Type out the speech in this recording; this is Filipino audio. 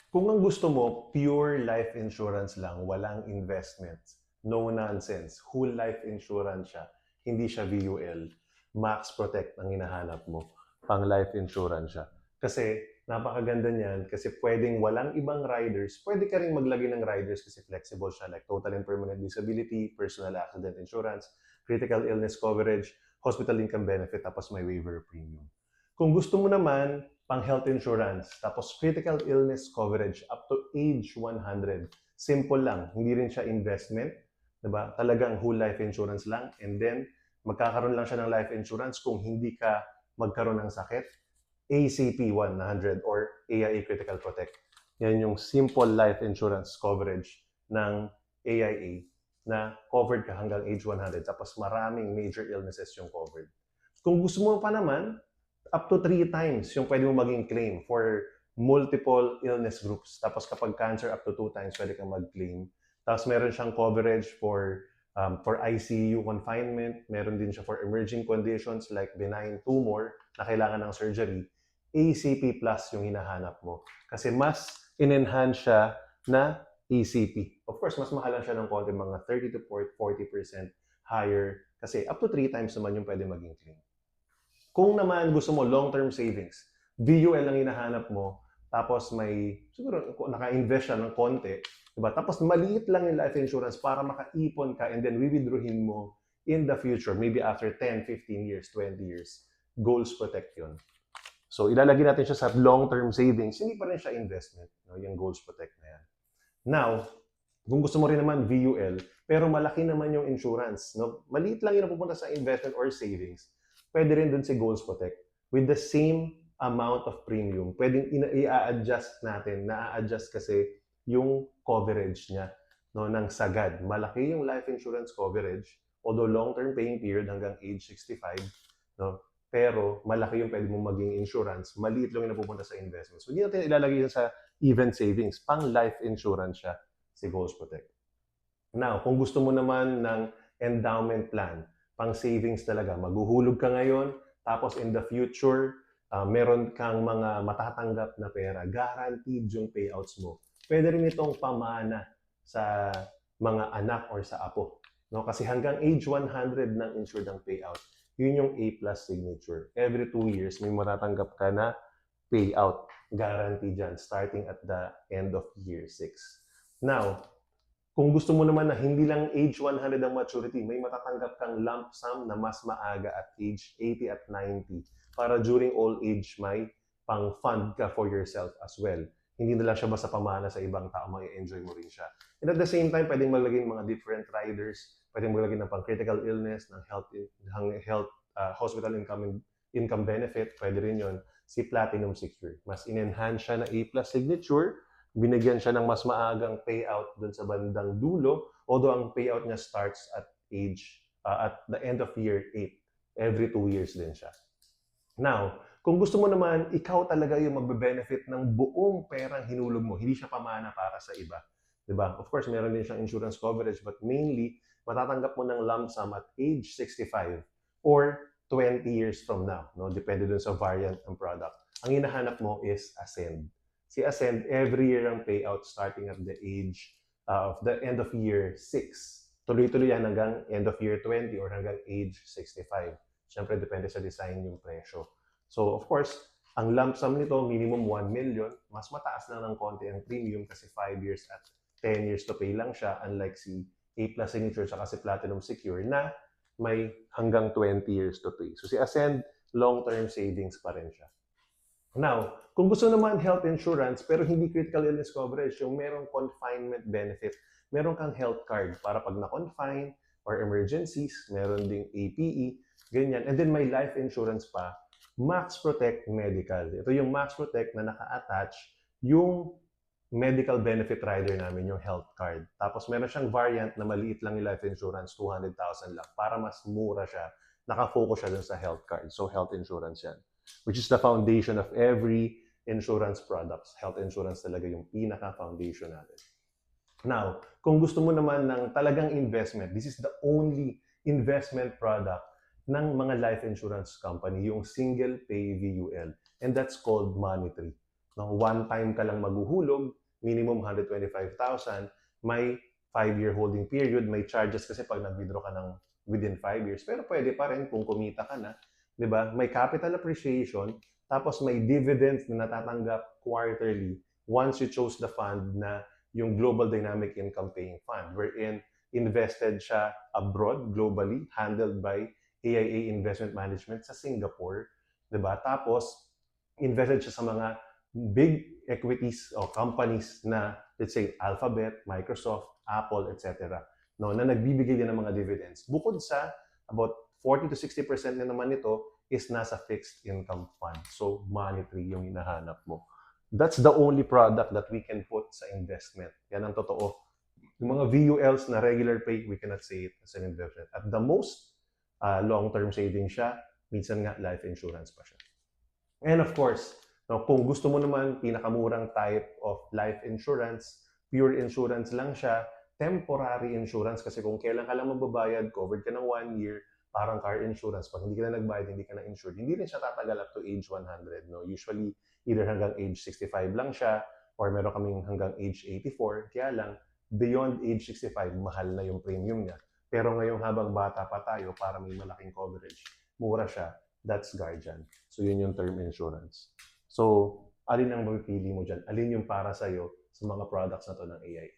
Kung ang gusto mo, pure life insurance lang, walang investments, no nonsense, whole life insurance siya, hindi siya VUL, Max Protect ang hinahanap mo, pang life insurance siya. Kasi napakaganda niyan kasi pwedeng walang ibang riders, pwede ka rin maglagay ng riders kasi flexible siya like total and permanent disability, personal accident insurance, critical illness coverage, hospital income benefit, tapos may waiver premium. Kung gusto mo naman, pang health insurance, tapos critical illness coverage up to age 100. Simple lang, hindi rin siya investment, 'di ba? Talagang whole life insurance lang and then magkakaroon lang siya ng life insurance kung hindi ka magkaroon ng sakit. ACP 100 or AIA Critical Protect. Yan yung simple life insurance coverage ng AIA na covered ka hanggang age 100 tapos maraming major illnesses yung covered. Kung gusto mo pa naman, up to 3 times yung pwede mo maging claim for multiple illness groups. Tapos kapag cancer, up to 2 times pwede kang mag-claim. Tapos meron siyang coverage for ICU confinement. Meron din siya for emerging conditions like benign tumor na kailangan ng surgery. ACP Plus yung hinahanap mo. Kasi mas in-enhance siya na ACP. Of course, mas mahalan siya ng konti, mga 30 to 40% higher. Kasi up to 3 times naman yung pwede maging claim. Kung naman gusto mo long-term savings, VUL ang hinahanap mo, tapos may, siguro naka-invest siya ng konti, diba? Tapos maliit lang yung life insurance para makaipon ka and then withdrawin mo in the future, maybe after 10, 15 years, 20 years. Goals Protect yun. So ilalagay natin siya sa long-term savings, hindi pa rin siya investment, no? Yung Goals Protect na yan. Now, kung gusto mo rin naman VUL, pero malaki naman yung insurance, no? Maliit lang yung napupunta sa investment or savings, pwede rin dun si Goals Protect. With the same amount of premium, pwedeng i-adjust natin, na-adjust kasi yung coverage niya, no, ng sagad. Malaki yung life insurance coverage, although long-term paying period hanggang age 65, no? Pero malaki yung pwede mong maging insurance, maliit lang yung napupunta sa investment. So hindi natin ilalagay yun sa event savings, pang life insurance siya, si Goals Protect. Now, kung gusto mo naman ng endowment plan, pang savings talaga, maghuhulog ka ngayon, tapos in the future, meron kang mga matatanggap na pera, guaranteed yung payouts mo. Pwede rin itong pamana sa mga anak or sa apo. No? Kasi hanggang age 100 ng insured ang payout. Yun yung A+ signature. Every 2 years, may matatanggap ka na payout. Guaranteed dyan, starting at the end of year 6. Now, kung gusto mo naman na hindi lang age 100 ang maturity, may matatanggap kang lump sum na mas maaga at age 80 at 90 para during old age may pang-fund ka for yourself as well. Hindi na lang siya basta pamana sa ibang tao, may-enjoy mo rin siya. And at the same time, pwedeng maglagay ng mga different riders, pwedeng maglagay ng pang-critical illness, ng health hospital income benefit, pwede rin yon. Si Platinum Secure. Mas in-enhance siya na A+ signature, binigyan siya ng mas maagang payout dun sa bandang dulo, although ang payout niya starts at at the end of year 8. Every 2 years din siya. Now, kung gusto mo naman, ikaw talaga yung magbe-benefit ng buong perang hinulog mo, hindi siya pamana para sa iba. Diba? Of course, meron din siyang insurance coverage, but mainly, matatanggap mo ng lump sum at age 65 or 20 years from now. No? Depende dun sa variant ng product. Ang hinahanap mo is Ascend. Si Ascend, every year ang payout starting at the age of the end of year 6. Tuloy-tuloy yan hanggang end of year 20 or hanggang age 65. Siyempre, depende sa design yung presyo. So, of course, ang lump sum nito, minimum 1 million. Mas mataas lang ng konti ang premium kasi 5 years at 10 years to pay lang siya, unlike si A+ Signature at si Platinum Secure na may hanggang 20 years to pay. So, si Ascend, long-term savings pa rin siya. Now, kung gusto naman health insurance pero hindi critical illness coverage, yung merong confinement benefit, meron kang health card para pag na-confine or emergencies, meron ding APE, ganyan. And then may life insurance pa, Max Protect Medical. Ito yung Max Protect na naka-attach yung medical benefit rider namin, yung health card. Tapos meron siyang variant na maliit lang yung life insurance, 200,000 lang, para mas mura siya. Nakafocus siya dun sa health card. So health insurance yan. Which is the foundation of every insurance products. Health insurance talaga yung pinaka-foundation natin. Now, kung gusto mo naman ng talagang investment, this is the only investment product ng mga life insurance company, yung single pay VUL. And that's called Money Tree. No? One time ka lang maghuhulog, minimum 125,000, may 5-year holding period, may charges kasi pag nag-withdraw ka ng within 5 years. Pero pwede pa rin kung kumita ka na. 'Di ba? May capital appreciation, tapos may dividends na natatanggap quarterly once you chose the fund na yung Global Dynamic Income Paying Fund, wherein invested siya abroad, globally, handled by AIA Investment Management sa Singapore. 'Di ba? Tapos, invested siya sa mga big equities o companies na, let's say, Alphabet, Microsoft, Apple, etc. No, na nagbibigay din ng mga dividends. Bukod sa about 40 to 60% na naman nito is nasa fixed income fund. So, monetary yung hinahanap mo. That's the only product that we can put sa investment. Yan ang totoo. Yung mga VULs na regular pay, we cannot say it as an investment. At the most, long-term saving siya. Minsan nga, life insurance pa siya. And of course, no, kung gusto mo naman, pinakamurang type of life insurance, pure insurance lang siya, temporary insurance, kasi kung kailan ka lang magbabayad, covered ka ng 1 year, parang car insurance, pag hindi ka na nagbayad, hindi ka na insured, hindi rin siya tatagal up to age 100. No? Usually, either hanggang age 65 lang siya, or meron kaming hanggang age 84, kaya lang, beyond age 65, mahal na yung premium niya. Pero ngayong habang bata pa tayo, para may malaking coverage, mura siya, that's Guardian. So, yun yung term insurance. So, alin ang mapipili mo dyan? Alin yung para sa'yo sa mga products na to ng AI?